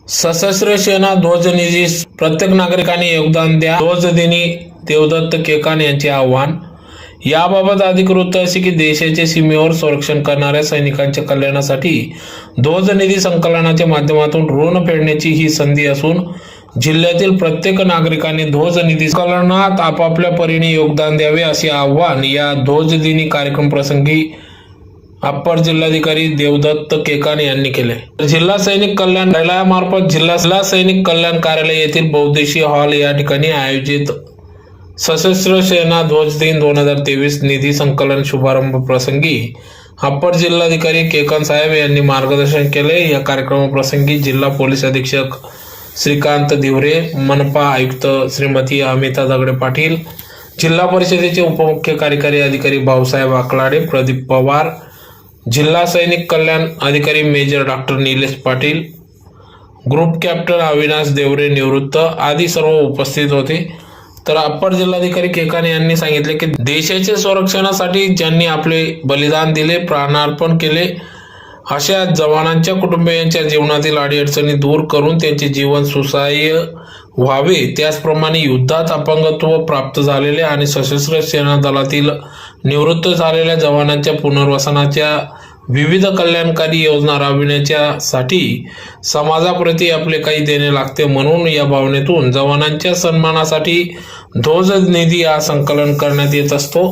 सशस्त्र सेना ध्वज निधी प्रत्येक नागरिकाने योगदान द्या. ध्वज दिनी देवदत्त केकान यांचे आव्हान. याबाबत अधिक वृत्त असे की देशाच्या सीमेवर संरक्षण करणाऱ्या सैनिकांच्या कल्याणासाठी ध्वज निधी संकलनाच्या माध्यमातून ऋण फेडण्याची ही संधी असून जिल्ह्यातील प्रत्येक नागरिकाने ध्वज निधी संकलनात आपापल्या परीने योगदान द्यावे असे आवाहन या ध्वज दिनी कार्यक्रम प्रसंगी अप्पर जिल्हाधिकारी देवदत्त केकान यांनी केले. जिल्हा सैनिक कल्याण कार्यालयामार्फत जिल्हा सैनिक कल्याण कार्यालय येथील बहुउद्देशीय हॉल या ठिकाणी आयोजित सशस्त्र सेना ध्वज दिन 2023 निधी संकलन शुभारंभ प्रसंगी अप्पर जिल्हाधिकारी केकान साहेब यांनी मार्गदर्शन केले. या कार्यक्रमाप्रसंगी जिल्हा पोलीस अधीक्षक श्रीकांत दिवरे, मनपा आयुक्त श्रीमती अमिता दगडे पाटील, जिल्हा परिषदेचे उपमुख्य कार्यकारी अधिकारी भाऊसाहेब आकलाडे, प्रदीप पवार, जिल्हा सैनिक कल्याण अधिकारी major doctor Nilesh Patil, group captain Avinash Deore निवृत्त आदी सर्व उपस्थित होते. तर अप्पर जिल्हाधिकारी केकान यांनी सांगितले की देशाच्या संरक्षणासाठी ज्यांनी आपले बलिदान दिले, प्राणार्पण केले, अशा जवानांच्या कुटुंबियांच्या जीवनातील अडीअडचणी दूर करून त्यांचे जीवन सुसह्य व्हावे, त्याचप्रमाणे युद्धात अपंगत्व प्राप्त झालेले आणि सशस्त्र सेना दलातील निवृत्त झालेल्या जवानांच्या पुनर्वसनाच्या विविध कल्याणकारी योजना राबविण्यासाठी समाजाप्रती आपले काही देणे लागते. म्हणून या भावनेतून जवानांच्या सन्मानासाठी ध्वज निधी हा संकलन करण्यात येत असतो.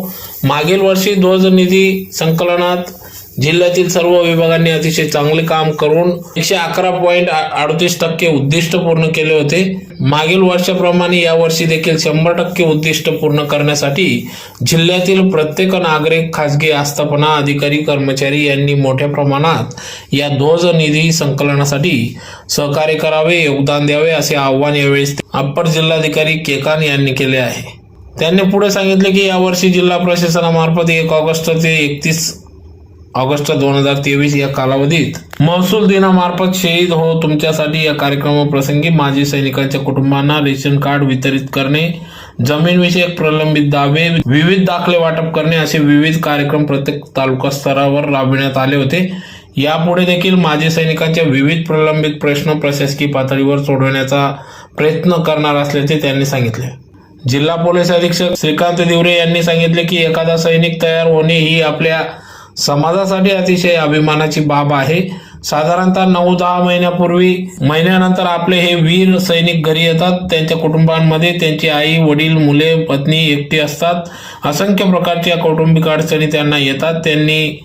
मागील वर्षी ध्वज निधी संकलनात जिल्ह्यातील सर्व विभागांनी अतिशय चांगले काम करून 111.38% उद्दिष्ट पूर्ण केले होते. मागील वर्षाप्रमाणे यावर्षी देखील 100% उद्दिष्ट पूर्ण करण्यासाठी जिल्ह्यातील प्रत्येक नागरिक, खासगी आस्थापना, अधिकारी, कर्मचारी यांनी मोठ्या प्रमाणात या ध्वज निधी संकलनासाठी सहकार्य करावे, योगदान द्यावे असे आवाहन यावेळी अप्पर जिल्हाधिकारी केकान यांनी केले आहे. त्यांनी पुढे सांगितले की यावर्षी जिल्हा प्रशासनामार्फत 1 ऑगस्ट ते 31 ऑगस्ट 2023 या कालावधीत महसूल दिनामार्फत शहीद हो तुमच्यासाठी या कार्यक्रमाप्रसंगी माजी सैनिकांच्या कुटुंबांना रेशन कार्ड वितरित करणे, जमीनविषयक प्रलंबित दावे, विविध दाखले वाटप करणे असे विविध कार्यक्रम प्रत्येक तालुका स्तरावर राबविण्यात आले होते. यापुढे देखील माजी सैनिकांच्या विविध प्रलंबित प्रश्न प्रशासकीय पातळीवर सोडवण्याचा प्रयत्न करणार असल्याचे त्यांनी सांगितले. जिल्हा पोलीस अधीक्षक श्रीकांत दिवरे यांनी सांगितले की एखादा सैनिक तयार होणे ही आपल्या समाजासाठी अतिशय अभिमानाची बाब आहे. साधारणतः 9-10 महिन्यानंतर आपले हे वीर सैनिक घरी येतात. त्यांच्या कुटुंबांमध्ये त्यांची आई, वडील, मुले, पत्नी एकटी असतात. असंख्य प्रकारच्या कौटुंबिक अडचणी त्यांना येतात. त्यांनी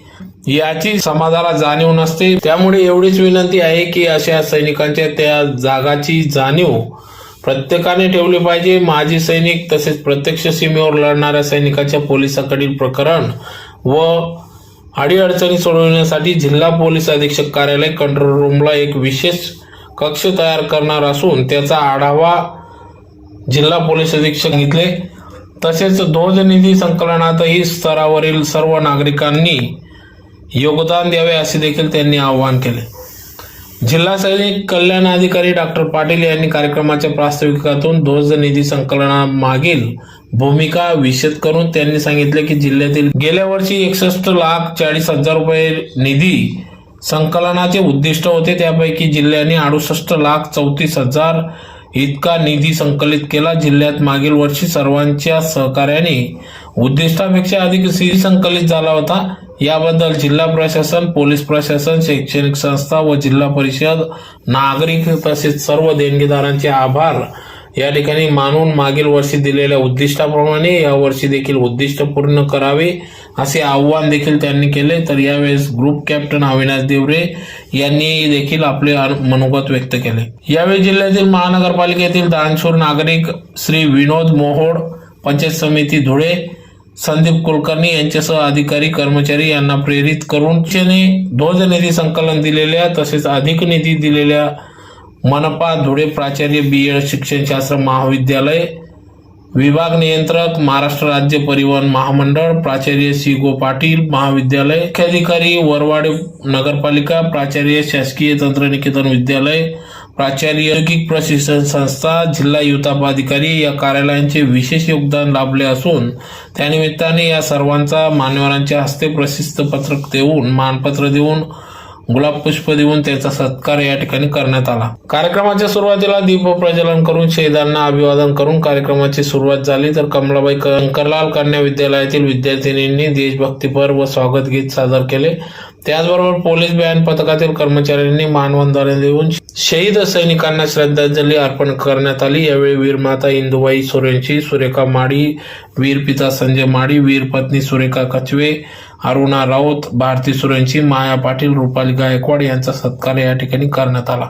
याची समाजाला जाणीव नसते. त्यामुळे एवढीच विनंती आहे की अशा सैनिकांच्या त्या जागाची जाणीव प्रत्येकाने ठेवली पाहिजे. माजी सैनिक तसेच प्रत्यक्ष सीमेवर लढणाऱ्या सैनिकांच्या पोलिसांकडील प्रकरण व अडीअडचणी सोडवण्यासाठी जिल्हा पोलीस अधीक्षक कार्यालय कंट्रोल रूमला एक विशेष कक्ष तयार करणार असून त्याचा आढावा जिल्हा पोलीस अधीक्षक सांगितले. तसेच ध्वज निधी संकलनातही स्तरावरील सर्व नागरिकांनी योगदान द्यावे असे देखील त्यांनी आवाहन केले. जिल्हा सैनिक कल्याण अधिकारी डॉक्टर पाटील यांनी कार्यक्रमाच्या प्रास्ताविकातून ध्वज निधी संकलनामागील भूमिका विशद करून त्यांनी सांगितले की जिल्ह्यातील गेल्या वर्षी 61,40,000 रुपये निधी संकलनाचे उद्दिष्ट होते. त्यापैकी जिल्ह्याने 68,34,000 इतका निधी संकलित केला. जिल्ह्यात मागील वर्षी सर्वांच्या सहकार्याने उद्दिष्टापेक्षा अधिक निधी संकलित झाला होता. याबद्दल जिल्हा प्रशासन, पोलीस प्रशासन, शैक्षणिक संस्था व जिल्हा परिषद, नागरिक तसेच सर्व देणगीदारांचे आभार या ठिकाणी मानून मागील वर्षी दिलेल्या उद्दिष्टाप्रमाणे या वर्षी देखील उद्दिष्ट पूर्ण करावे असे आवाहन देखील त्यांनी केले. तर यावेळेस ग्रुप कॅप्टन अविनाश देवरे यांनी देखील आपले मनोगत व्यक्त केले. यावेळी जिल्ह्यातील महानगरपालिकेतील दानशूर नागरिक श्री विनोद मोहोड, पंचायत समिती धुळे, संदीप कुलकर्णी यांच्यासह अधिकारी, कर्मचारी यांना प्रेरित करून ध्वज निधी संकलन दिलेल्या तसेच अधिक निधी दिलेल्या मनपा धुळे प्राचार्य BEd शिक्षणशास्त्र महाविद्यालय, विभाग नियंत्रक महाराष्ट्र राज्य परिवहन महामंडळ, प्राचार्य C. पाटील महाविद्यालय, मुख्याधिकारी वरवाडे नगरपालिका, प्राचार्य शासकीय तंत्रनिकेतन विद्यालय, प्राचार्य औद्योगिक प्रशिक्षण संस्था, जिल्हा युताप अधिकारी या कार्यालयांचे विशेष योगदान लाभले असून त्यानिमित्ताने या सर्वांचा मान्यवरांच्या हस्ते प्रशस्ती पत्रक देऊन मानपत्र देऊन गुलाब पुष्प देऊन त्यांचा सत्कार या ठिकाणी करण्यात आला। कार्यक्रमाच्या सुरुवातीला दीप प्रज्वलन करून शहीदांना अभिवादन करून कार्यक्रमाची सुरुवात झाली। तर कमलाबाई शंकरलाल कन्या विद्यालयातील विद्यार्थिनींनी देशभक्तीपर व स्वागत गीत सादर केले। त्याचबरोबर पोलीस बँड पथकातील कर्मचाऱ्यांनी मानवंदना देऊन शहीद सैनिकांना श्रद्धांजली अर्पण करण्यात आली। यावेळी वीरमाता इंदुबाई सूर्यवंशी, सुरेखा माडी, वीरपिता संजय माडी, वीरपत्नी सुरेखा कचवे, अरुणा राऊत, भारती सूर्यवंशी, माया पाटील, रुपाली गायकवाड यांचा सत्कार या ठिकाणी करण्यात आला।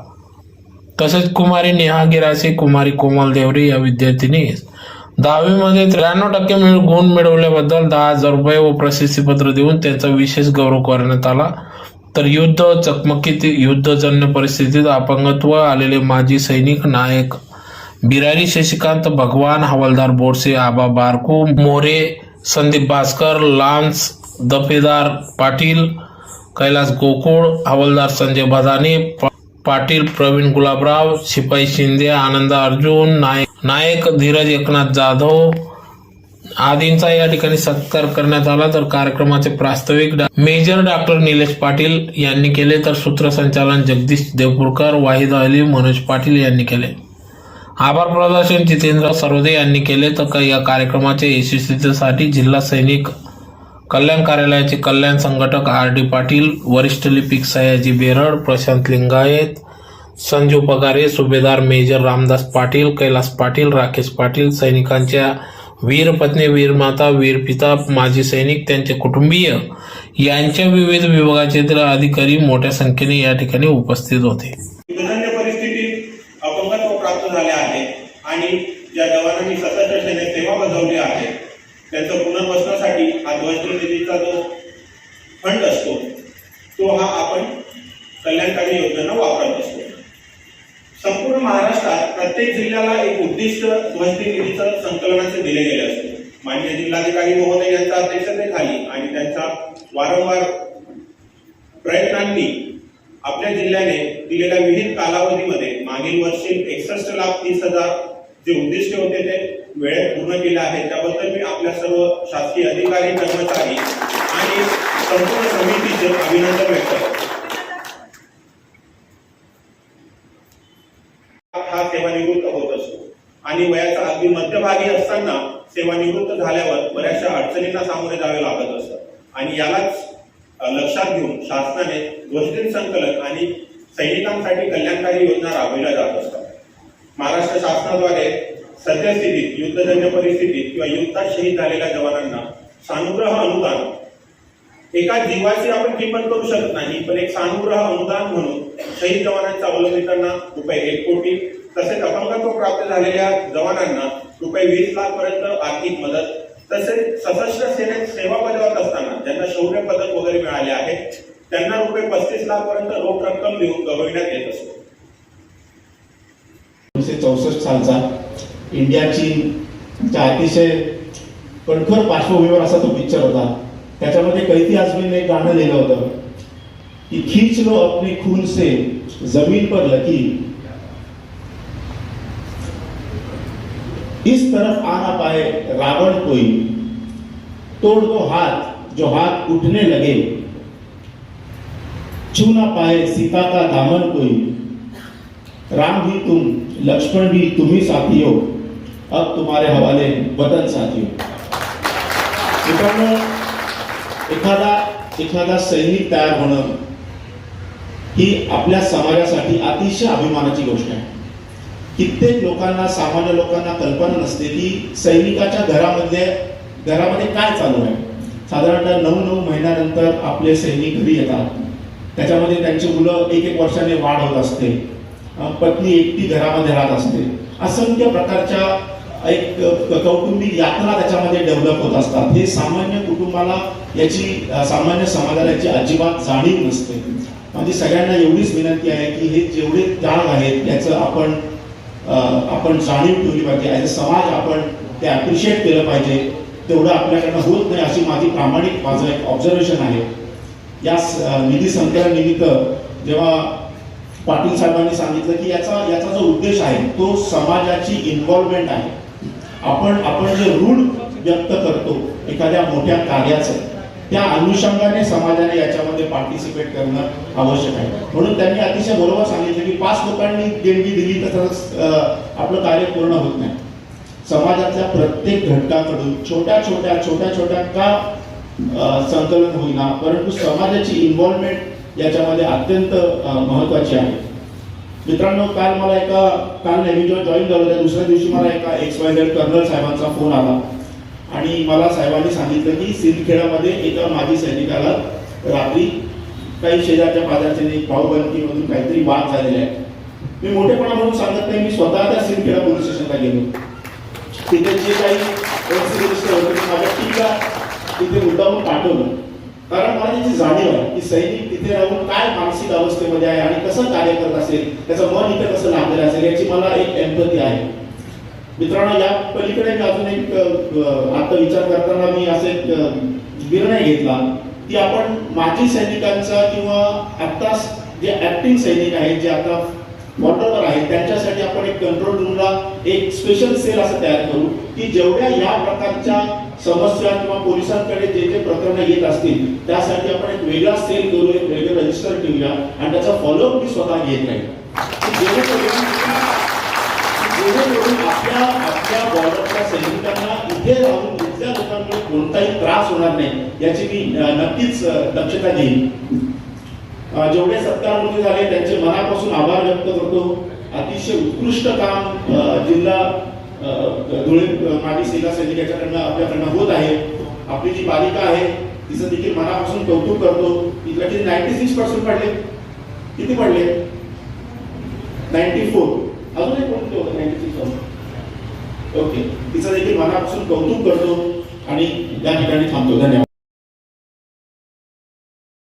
तसेच कुमारी नेहा गिरासे, कुमारी कोमल देवरे या विद्यार्थिनी 10वी मध्ये 93% गुण मिळवल्याबद्दल 10,000 रुपये व प्रशस्तीपत्र देऊन त्यांचा विशेष गौरव करण्यात आला। तर युद्ध चकमकीत युद्धजन्य परिस्थितीत अपंगत्व आलेले माजी सैनिक नायक बिरारी शशिकांत भगवान, हवालदार बोरसे आबा बारकू मोरे, संदीप भास्कर, लान्स दफेदार पाटील, कैलास गोकुळ, हवालदार संजय भदाने पाटील, प्रवीण गुलाबराव, शिपाई शिंदे, आनंद अर्जुन नायक, धीरज एकनाथ जाधव आदींचा या ठिकाणी सत्कार करण्यात आला। तर कार्यक्रमाचे प्रास्ताविक मेजर डॉक्टर निलेश पाटील यांनी केले। तर सूत्रसंचालन जगदीश देवपूरकर, वाहिद अली, मनोज पाटील यांनी केले। आभार प्रदर्शन जितेंद्र सरवदे यांनी केले। तर या कार्यक्रमाच्या यशस्वीतेसाठी जिल्हा सैनिक कल्याण कार्यालयाचे कल्याण संघटक RD पाटील, वरिष्ठ लिपिक सयाजी बेरड, प्रशांत लिंगायत, संजू पगारे, सुभेदार मेजर रामदास पाटील, कैलास पाटील, राकेश पाटील, सैनिकांच्या वीरपत्नी, वीरमाता, वीरपिता, माजी सैनिक, त्यांचे कुटुंबीय यांच्या विविध विभागाचे अधिकारी मोठ्या संख्येने या ठिकाणी उपस्थित होते। परिस्थितीत अपंगत्व प्राप्त झाले आहे आणि ज्या जवानांनी सशस्त्र सेनेत सेवा बजावली आहे त्यांचं पुनर्वसनासाठी हा ध्वजदिन निधीचा जो फंड असतो तो हा आपण कल्याणकारी योजनांना वापरत असतो। संपूर्ण महाराष्ट्रात प्रत्येक जिल्ह्याला एक उद्दिष्ट ध्वजदिन निधीचं संकलनाचे दिले गेले असते। माननीय जिल्हाधिकारी महोदय यांच्या अध्यक्षतेखाली आणि त्यांच्या वारंवार प्रयत्नांनी आपल्या जिल्ह्याने दिलेल्या विविध कालावधीमध्ये मागील वर्षी 61,30,000 जे उद्दिष्ट होते ते वेळेत पूर्ण केले आहे। त्याबद्दल मी आपल्या सर्व शासकीय अधिकारी, कर्मचारी आणि संपूर्ण समितीचे अभिनंदन व्यक्त करतो। हा सेवानिवृत्त होत असतो आणि वयाच्या अगदी मध्यभागी असताना सेवानिवृत्त झाल्यावर बऱ्याचशा अडचणींना सामोरे जावे लागत असतं आणि यालाच लक्षात घेऊन शासनाने ध्वजदिन संकलन आणि सैनिकांसाठी कल्याणकारी योजना राबविल्या जात असतात। महाराष्ट्र शासनाद्वारे सद्यस्थितीत युद्धजन्य परिस्थितीत किंवा युद्धात शहीद झालेल्या जवानांना सानुग्रह अनुदान एका जीवाची आपण किंमत करू शकत नाही, पण एक सानुग्रह अनुदान म्हणून शहीद जवानांच्या अवलंबितांना रुपये 1 कोटी, तसेच अपंगत्व प्राप्त झालेल्या जवानांना रुपये 20 लाख पर्यंत आर्थिक मदत, तसेच सशस्त्र सेनेत सेवा बजावत असताना ज्यांना शौर्य पदक वगैरे मिळाले आहे त्यांना रुपये 35 लाख पर्यंत रोख रक्कम देऊन गौरविण्यात येत असतो। 1964 सालचा इंडिया चीनच्या अतिशय कणखर पार्श्वभूमीवर असा तो पिक्चर होता। त्याच्यामध्ये कैफी आजमीने एक गाणं लिहिलं होतं की खींच लो अपने खून से जमीन पर लकीर, इस तरफ आ ना पाए रावण कोई, तोड़ दो हाथ जो हाथ उठने लगे, छू ना पाए सीता का दामन कोई, राम भी तुम लक्ष्मण भी तुम ही साथियों, अब तुम्हारे हवाले वतन साथियों। एखादा सैनिक तयार होणं ही आपल्या समाजासाठी अतिशय अभिमानाची गोष्ट आहे। कित्येक लोकांना, सामान्य लोकांना कल्पना नसते की सैनिकाच्या घरामध्ये काय चालू आहे। साधारणतः 9 महिन्यानंतर आपले सैनिक घरी येतात, त्याच्यामध्ये त्यांची मुलं 1 वर्षाने वाढ होत असते, पत्नी एकटी घरामध्ये राहत असते, असंख्य प्रकारच्या एक कौटुंबिक यातना त्याच्यामध्ये डेव्हलप होत असतात। हे सामान्य कुटुंबाला याची, सामान्य समाजाला याची अजिबात जाणीव नसते। म्हणजे सगळ्यांना एवढीच विनंती आहे की हे जेवढे त्याग आहेत याचं आपण जाणीव ठेवली पाहिजे, ॲज अ समाज आपण ते अप्रिशिएट केलं पाहिजे। तेवढं आपल्याकडनं होत नाही अशी माझी प्रामाणिक माझं एक ऑब्झर्वेशन आहे। या निधी संकलन निमित्त जेव्हा पाटील साहेबांनी सांगितलं की याचा जो उद्देश आहे तो समाजाची इन्व्हॉल्वमेंट आहे। आपण जे ऋण व्यक्त करतो एखाद्या मोठ्या कार्याचं, त्या अनुषंगाने समाजाने याच्यामध्ये पार्टिसिपेट करणं आवश्यक आहे. म्हणून त्यांनी अतिशय बरोबर सांगितलं की 5 लोकांनी देणगी दिली तर आपलं कार्य पूर्ण होत नाही. समाजातल्या प्रत्येक घटकाकडून छोट्या छोट्या का संकलन होईना, परंतु समाजाची इन्व्हॉल्वमेंट याच्यामध्ये अत्यंत महत्वाची आहे. मित्रांनो, काल नाही, मी जेव्हा जॉईन झालो त्या दुसऱ्या दिवशी मला एका XYZ कर्नल साहेबांचा फोन आला आणि मला साहेबांनी सांगितलं की सिंदखेडामध्ये एका माजी सैनिकाला रात्री काही शेजारच्या पाजारच्या भाऊबंदीमधून काहीतरी वाद झालेले आहे. मी मोठेपणा म्हणून सांगत नाही, मी स्वतः त्या सिंदखेडा पोलीस स्टेशनला गेलो. तिथे जे काही होते माझ्या टीमला तिथे मुद्दामून पाठवलं, कारण मला त्याची जाणीव आहे की सैनिक तिथे राहून काय मानसिक अवस्थेमध्ये आहे आणि कसं कार्य करत असेल, त्याचं मन इथे कसं लागलेलं असेल याची मला एक एम्पॅथी आहे. मित्रांनो, या पलीकडे मी अजून एक आता विचार करताना मी असे एक निर्णय घेतला की आपण माजी सैनिकांचा किंवा आता जे ऍक्टिंग सैनिक आहेत जे आता बॉर्डरवर आहेत त्यांच्यासाठी आपण एक कंट्रोल रूमला एक स्पेशल सेल असं तयार करू की जेवढ्या या प्रकारच्या समस्या किंवा पोलिसांकडे जे प्रकरण येत असतील त्यासाठी आपण एक वेगळा सेल करू, एक वेगळं रजिस्टर ठेवूया आणि त्याचा फॉलोअप मी स्वतः घेत राहील. जेणेकरून आपल्या बॉर्डरच्या सैनिकांना इथे राहून इथल्या लोकांमुळे कोणताही त्रास होणार नाही याची मी नक्कीच दक्षता घेईन. जेवढे सत्कारमुखी झाले त्यांचे मनापासून आभार व्यक्त करतो. अतिशय उत्कृष्ट काम जिल्हा धुळे माजी सेना सैनिकाच्याकडनं आपल्याकडनं होत आहे. आपली जी बालिका आहे तिचं देखील मनापासून कौतुक करतो. तिला किती 96% पडले, किती पडले? 94. अजून एक कोणते होतं 96%? ओके, तिचं देखील मनापासून कौतुक करतो आणि या ठिकाणी थांबतो. धन्यवाद.